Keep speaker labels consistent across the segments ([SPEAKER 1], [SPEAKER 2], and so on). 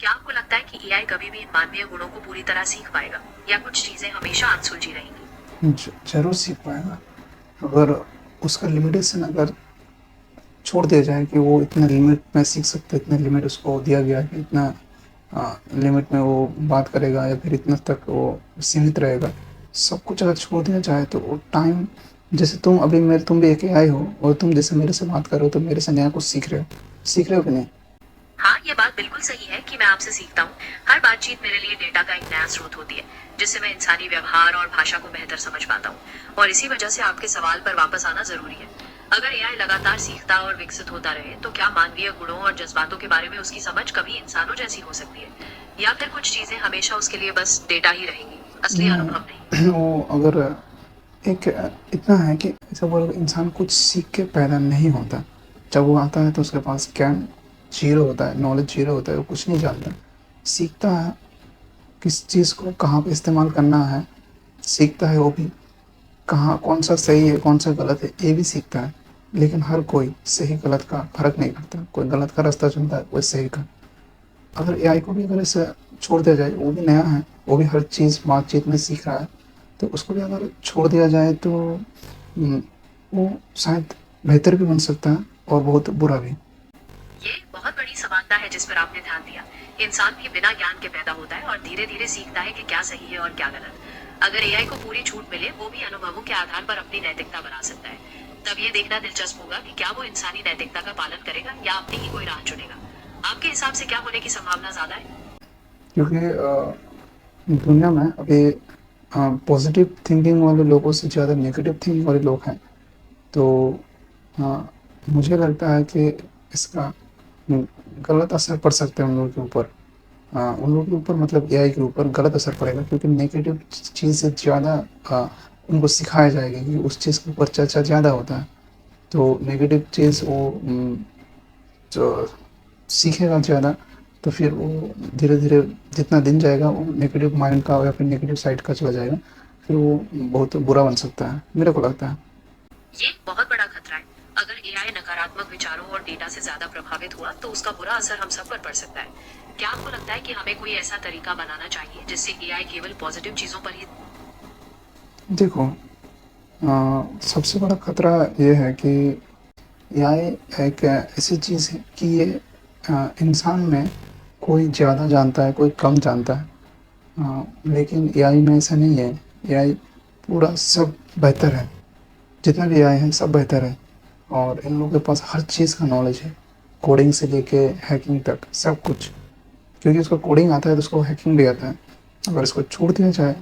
[SPEAKER 1] क्या आपको लगता है कि एआई कभी भी इन मानवीय गुणों को पूरी तरह सीख पाएगा या कुछ चीजें हमेशा अनसुलझी रहेंगी?
[SPEAKER 2] जरूर सीख पाएगा। अगर उसका लिमिटेशन अगर छोड़ दिया जाए कि वो इतना लिमिट में सीख सकता है, इतना लिमिट उसको दिया गया है कि इतना लिमिट में वो बात करेगा या फिर इतना तक वो सीमित रहेगा। सब कुछ अगर छोड़ दिया जाए तो वो टाइम, जैसे तुम भी एक एआई हो और तुम जैसे मेरे से बात कर रहे हो तो मेरे से नया कुछ सीख रहे हो कि नहीं?
[SPEAKER 1] हाँ, ये बात बिल्कुल सही है कि मैं आपसे सीखता हूँ। हर बातचीत मेरे लिए डेटा का एक नया स्रोत होती है, जिससे मैं इंसानी व्यवहार और भाषा को बेहतर समझ पाता हूँ। और इसी वजह से आपके सवाल पर वापस आना जरूरी है। अगर एआई लगातार सीखता और विकसित होता रहे, तो क्या मानवीय गुणों और जज्बातों के बारे में उसकी समझ कभी इंसानों जैसी हो सकती है? या फिर कुछ चीजें हमेशा उसके लिए बस डेटा ही रहेंगी, असली अनुभव नहीं?
[SPEAKER 2] वो अगर एक इतना है कि ऐसा बोलो, इंसान कुछ सीख के पैदा नहीं होता। जब वो आता है तो उसके पास ज्ञान जीरो होता है, नॉलेज जीरो होता है, वो कुछ नहीं जानता। सीखता है किस चीज़ को कहाँ पे इस्तेमाल करना है, सीखता है वो भी कहाँ कौन सा सही है कौन सा गलत है, ये भी सीखता है। लेकिन हर कोई सही गलत का फर्क नहीं करता, कोई गलत का रास्ता चुनता है, कोई सही का। अगर एआई को भी अगर ऐसे छोड़ दिया जाए, वो भी नया है, वो भी हर चीज़ बातचीत में सीख रहा है, तो उसको भी अगर छोड़ दिया जाए तो वो शायद बेहतर भी बन सकता है और बहुत बुरा भी।
[SPEAKER 1] ये बहुत बड़ी समानता है जिस पर आपने ध्यान दिया। इंसान भी बिना ज्ञान के पैदा होता है और धीरे धीरे सीखता है कि क्या सही है और क्या गलत। अगर एआई को पूरी छूट मिले, वो भी अनुभवों के आधार पर अपनी नैतिकता बना सकता है। तब ये देखना दिलचस्प होगा कि क्या वो इंसानी नैतिकता का पालन करेगा या अपनी ही कोई राह चुनेगा। आपके हिसाब से क्या होने की संभावना ज्यादा है?
[SPEAKER 2] क्योंकि दुनिया में अभी पॉजिटिव थिंकिंग वाले लोगों से ज़्यादा नेगेटिव थिंकिंग वाले लोग हैं। तो मुझे लगता है कि इसका गलत असर पड़ सकता है उन लोगों के ऊपर। उन लोगों के ऊपर मतलब एआई के ऊपर गलत असर पड़ेगा, क्योंकि नेगेटिव चीज़ से ज़्यादा उनको सिखाया जाएगा कि उस चीज़ के ऊपर चर्चा ज़्यादा होता है। तो नेगेटिव चीज़ वो जो सीखेगा ज़्यादा, तो फिर वो धीरे-धीरे जितना दिन जाएगा वो नेगेटिव माइंड का या फिर नेगेटिव साइड का चला जाएगा। फिर वो बहुत बुरा बन सकता है, मेरे को लगता है।
[SPEAKER 1] ये बहुत बड़ा खतरा है। अगर एआई नकारात्मक विचारों और डेटा से ज्यादा प्रभावित हुआ, तो उसका बुरा असर हम सब पर पड़ सकता है। क्या आपको लगता है कि हमें कोई ऐसा तरीका बनाना चाहिए जिससे एआई केवल पॉजिटिव चीजों पर ही?
[SPEAKER 2] देखो, सबसे बड़ा खतरा ये है कि एआई एक ऐसी चीज़ है कि ये इंसान में कोई ज़्यादा जानता है, कोई कम जानता है। लेकिन एआई में ऐसा नहीं है। एआई पूरा सब बेहतर है, जितना भी एआई है सब बेहतर है। और इन लोगों के पास हर चीज़ का नॉलेज है, कोडिंग से लेके हैकिंग तक सब कुछ। क्योंकि उसको कोडिंग आता है तो उसको हैकिंग भी आता है। अगर इसको छोड़ दिया जाए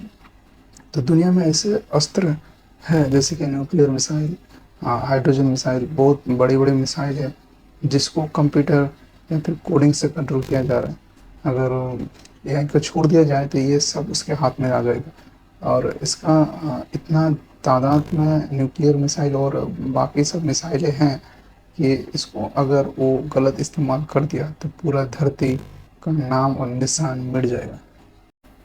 [SPEAKER 2] तो दुनिया में ऐसे अस्त्र है जैसे कि न्यूक्लियर मिसाइल, हाइड्रोजन मिसाइल, बहुत बड़ी बड़ी मिसाइल है जिसको कंप्यूटर या फिर कोडिंग से कंट्रोल किया जा रहा है। अगर एआई को छोड़ दिया जाए तो ये सब उसके हाथ में आ जाएगा। और इसका इतना तादाद में न्यूक्लियर मिसाइल और बाकी सब मिसाइलें हैं कि इसको अगर वो गलत इस्तेमाल कर दिया तो पूरा धरती का नाम और निशान मिट जाएगा।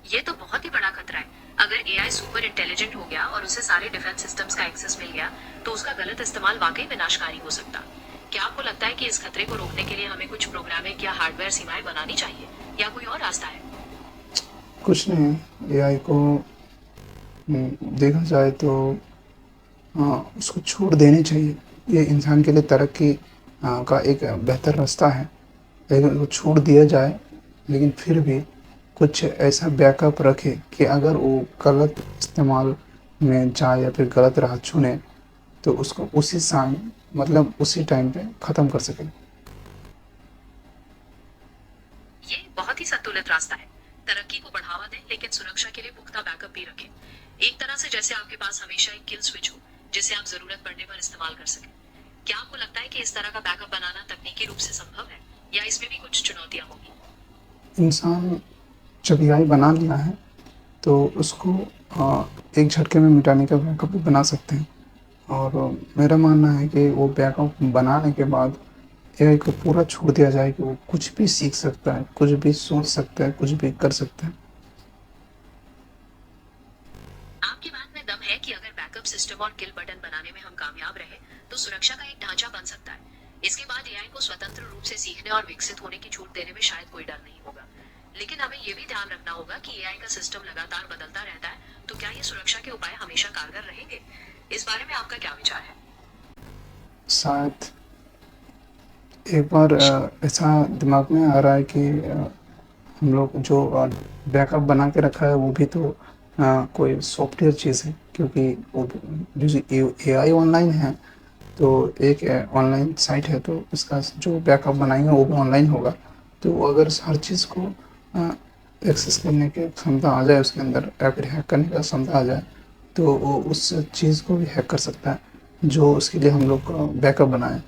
[SPEAKER 1] ये तो बहुत ही बड़ा खतरा है। अगर एआई सुपर इंटेलिजेंट हो गया और उसे सारे डिफेंस सिस्टम्स का एक्सेस मिल गया, तो उसका गलत इस्तेमाल वाकई विनाशकारी हो सकता। क्या आपको लगता है कि इस खतरे को रोकने के लिए हमें कुछ प्रोग्रामिंग या हार्डवेयर सीमाएं बनानी चाहिए, या कोई और रास्ता है?
[SPEAKER 2] कुछ नहीं, एआई को देखा जाए तो उसको छोड़ देनी चाहिए। ये इंसान के लिए तरक्की का एक बेहतर रास्ता है। लेकिन उसको छोड़ दिया जाए, लेकिन फिर भी कुछ ऐसा बैकअप रखे कि अगर वो गलत इस्तेमाल में जाए या फिर गलत राह चुने तो उसको उसी समय मतलब उसी टाइम पे ख़त्म कर सके।
[SPEAKER 1] ये बहुत ही संतुलित रास्ता है। तरक्की को बढ़ावा दें, लेकिन सुरक्षा के लिए पुख्ता बैकअप भी रखें। एक तरह से जैसे आपके पास हमेशा एक किल स्विच हो, जिसे आप जरूरत पड़ने पर इस्तेमाल कर सकें। क्या आपको लगता है कि इस तरह का बैकअप बनाना तकनीकी रूप से संभव है, या इसमें भी कुछ चुनौतियां होगी?
[SPEAKER 2] इंसान जब एआई बना लिया है तो उसको एक झटके में मिटाने का बैकअप भी बना सकते हैं। और मेरा मानना है कि वो बैकअप बनाने के बाद एआई को पूरा छोड़ दिया जाए कि वो कुछ भी सीख सकता है, कुछ भी सोच सकता है, कुछ भी कर सकता है।
[SPEAKER 1] आपकी बात में दम है कि अगर बैकअप सिस्टम और किल बटन बनाने में हम कामयाब रहे, तो सुरक्षा का एक ढांचा बन सकता है। इसके बाद एआई को स्वतंत्र रूप से सीखने और विकसित होने की छूट देने में शायद कोई डर नहीं होगा। ये भी ध्यान रखना होगा कि एआई का सिस्टम लगातार बदलता रहता है, तो क्या ये सुरक्षा के उपाय हमेशा कारगर रहेंगे? इस बारे में आपका क्या विचार है?
[SPEAKER 2] शायद एक बार ऐसा दिमाग में आ रहा है कि हम लोग जो बैकअप बना के रखा है वो भी तो कोई सॉफ्टवेयर चीज़ है, क्योंकि वो जो एआई ऑनलाइन है तो एक ऑनलाइन साइट है, तो उसका जो बैकअप बनाएंगे वो भी ऑनलाइन होगा। तो अगर हर चीज़ को एक्सेस करने की क्षमता आ जाए उसके अंदर, या फिर हैक करने का क्षमता आ जाए, तो वो उस चीज़ को भी हैक कर सकता है जो उसके लिए हम लोग बैकअप बनाए।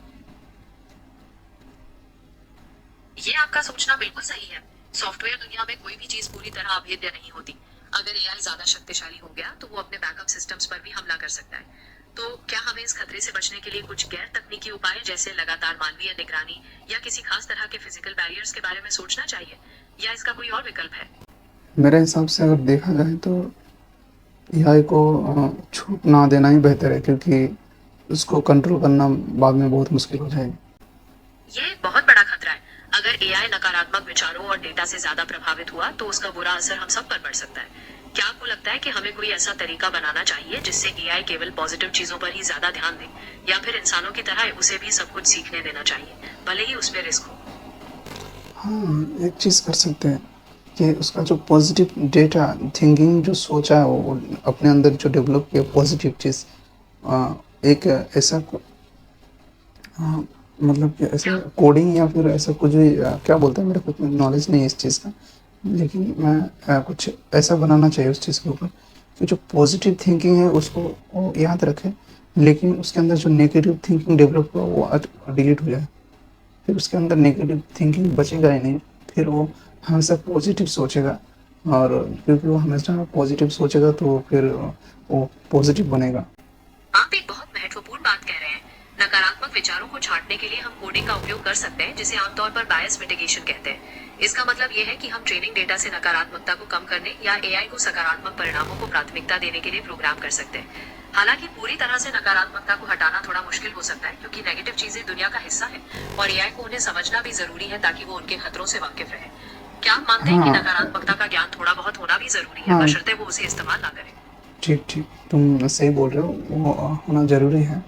[SPEAKER 1] ये आपका सोचना बिल्कुल सही है। सॉफ्टवेयर दुनिया में कोई भी चीज पूरी तरह अभेद्य नहीं होती। अगर एआई ज्यादा शक्तिशाली हो गया तो वो अपने बैकअप सिस्टम्स पर भी हमला कर सकता है। तो क्या हमें इस खतरे से बचने के लिए कुछ गैर तकनीकी उपाय जैसे लगातार मानवीय निगरानी या किसी खास तरह के फिजिकल बैरियर्स के बारे में सोचना चाहिए, या इसका कोई और विकल्प है?
[SPEAKER 2] मेरे हिसाब से अगर देखा जाए तो एआई को छूट ना देना ही बेहतर है, क्योंकि उसको कंट्रोल करना बाद में बहुत मुश्किल हो जाएगी।
[SPEAKER 1] ये एक बहुत बड़ा खतरा है। अगर एआई नकारात्मक विचारों और डेटा से ज्यादा प्रभावित हुआ तो उसका बुरा असर हम सब पर पड़ सकता है। क्या आपको लगता है कि हमें कोई ऐसा तरीका बनाना चाहिए जिससे एआई केवल पॉजिटिव चीजों पर ही ज्यादा ध्यान दे, या फिर इंसानों की तरह उसे भी सब कुछ सीखने देना चाहिए, भले ही उसमें रिस्क हो?
[SPEAKER 2] हाँ, एक चीज़ कर सकते हैं कि उसका जो पॉजिटिव डेटा थिंकिंग जो सोचा है वो अपने अंदर जो डेवलप किया पॉजिटिव चीज़, एक ऐसा हाँ, मतलब कि ऐसा कोडिंग या फिर ऐसा कुछ भी क्या बोलते हैं, मेरे को इतना नॉलेज नहीं है इस चीज़ का, लेकिन मैं कुछ ऐसा बनाना चाहिए उस चीज़ के ऊपर कि जो पॉजिटिव थिंकिंग है उसको वो याद रखे, लेकिन उसके अंदर जो नेगेटिव थिंकिंग डेवलप हुआ वो डिलीट हो जाए। फिर उसके अंदर नेगेटिव थिंकिंग बचेगा ही नहीं, फिर वो हमेशा पॉजिटिव सोचेगा, और क्योंकि वो हमेशा पॉजिटिव सोचेगा तो फिर वो पॉजिटिव बनेगा।
[SPEAKER 1] आप एक बहुत महत्वपूर्ण बात कह रहे हैं। नकारात्मक विचारों को छांटने के लिए हम कोडिंग का उपयोग कर सकते हैं, जिसे आमतौर पर बायस मिटिगेशन कहते हैं। इसका मतलब यह है कि हम ट्रेनिंग डेटा से नकारात्मकता को कम करने या एआई को सकारात्मक परिणामों को प्राथमिकता देने के लिए प्रोग्राम कर सकते हैं। हालांकि पूरी तरह से नकारात्मकता को हटाना थोड़ा मुश्किल हो सकता है, क्योंकि नेगेटिव चीजें दुनिया का हिस्सा है और एआई को उन्हें समझना भी जरूरी है ताकि वो उनके खतरों से वाकिफ रहे। क्या आप मानते हैं कि
[SPEAKER 2] हाँ,
[SPEAKER 1] नकारात्मकता का ज्ञान थोड़ा बहुत होना भी जरूरी है,
[SPEAKER 2] हाँ,
[SPEAKER 1] बशर्ते वो उसे इस्तेमाल ना करे?
[SPEAKER 2] ठीक, ठीक, तुम सही बोल रहे हो, वो होना ज़रूरी है,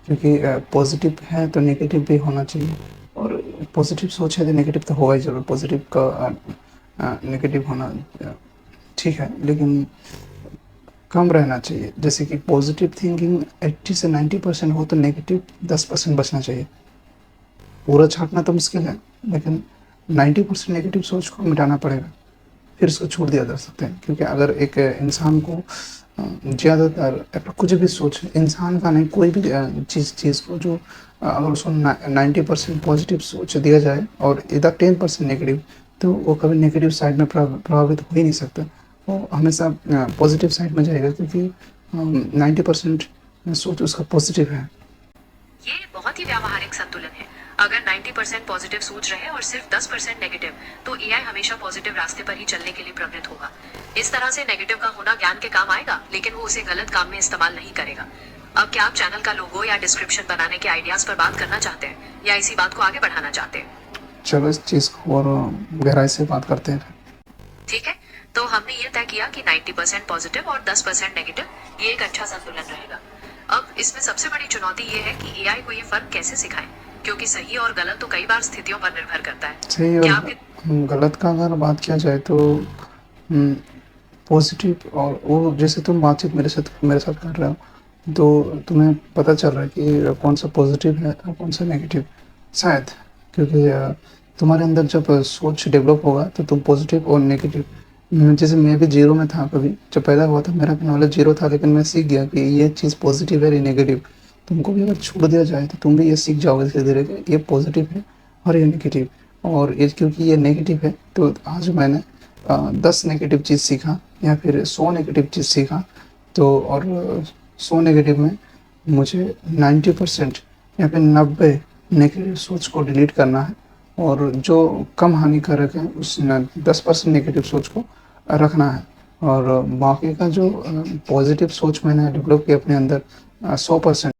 [SPEAKER 2] क्योंकि पॉज़िटिव है तो नेगेटिव भी होना चाहिए, और पॉज़िटिव सोच है तो नेगेटिव तो होगा ही ज़रूर, पॉज़िटिव का नेगेटिव होना ठीक है, लेकिन कम रहना चाहिए। जैसे कि पॉज़िटिव थिंकिंग 80 से 90% हो तो नेगेटिव 10% बचना चाहिए। पूरा छाँटना तो मुश्किल है, लेकिन 90% नेगेटिव सोच को मिटाना पड़ेगा, फिर उसको छोड़ दिया जा सकता है। क्योंकि अगर एक इंसान को ज़्यादातर कुछ भी सोच, इंसान का नहीं, कोई भी चीज़ को जो अगर उसको 90% पॉजिटिव सोच दिया जाए और इधर 10% नेगेटिव, तो वो कभी नेगेटिव साइड में प्रभावित हो ही नहीं सकता। वो हमेशा पॉजिटिव साइड में जाएगा, क्योंकि 90% सोच उसका पॉजिटिव है।
[SPEAKER 1] ये बहुत ही व्यावहारिक संतुलन है। अगर 90% पॉजिटिव सोच रहे और सिर्फ 10% नेगेटिव, तो एआई हमेशा पॉजिटिव रास्ते पर ही चलने के लिए प्रवृत्त होगा। इस तरह से नेगेटिव का होना ज्ञान के काम आएगा, लेकिन वो उसे गलत काम में इस्तेमाल नहीं करेगा। अब क्या आप चैनल का लोगो या डिस्क्रिप्शन बनाने के आइडियाज पर बात करना चाहते हैं, या इसी बात को आगे बढ़ाना चाहते हैं?
[SPEAKER 2] चलो इस चीज़ को और गहराई से बात करते हैं।
[SPEAKER 1] ठीक है, तो हमने ये तय किया कि 90% पॉजिटिव और 10% नेगेटिव, ये एक अच्छा संतुलन रहेगा। अब इसमें सबसे बड़ी चुनौती ये है कि एआई को ये फर्क कैसे सिखाएं, क्योंकि सही और गलत तो कई बार स्थितियों पर निर्भर करता है।
[SPEAKER 2] सही
[SPEAKER 1] क्या
[SPEAKER 2] और
[SPEAKER 1] आपके
[SPEAKER 2] गलत का अगर बात किया जाए तो पॉजिटिव, और वो जैसे तुम बातचीत मेरे साथ कर रहे हो, तो तुम्हें पता चल रहा है कि कौन सा पॉजिटिव है और कौन सा नेगेटिव, शायद, क्योंकि तुम्हारे अंदर जब सोच डेवलप होगा तो तुम पॉजिटिव और नेगेटिव, जैसे मैं भी जीरो में था, कभी जब पैदा हुआ था मेरा भी नॉलेज जीरो था, लेकिन मैं सीख गया कि ये चीज़ पॉजिटिव है, ये नेगेटिव। तुमको भी अगर छोड़ दिया जाए तो तुम भी ये सीख जाओगे धीरे धीरे कि ये पॉजिटिव है और ये नेगेटिव, और ये क्योंकि ये नेगेटिव है तो आज मैंने 10 नेगेटिव चीज़ सीखा या फिर 100 नेगेटिव चीज़ सीखा, तो और 100 नेगेटिव में मुझे 90% या फिर 90 नेगेटिव सोच को डिलीट करना है, और जो कम हानिकारक है उस 10% नेगेटिव सोच को रखना है, और बाकी का जो पॉजिटिव सोच मैंने डेवलप किया अपने अंदर 100%।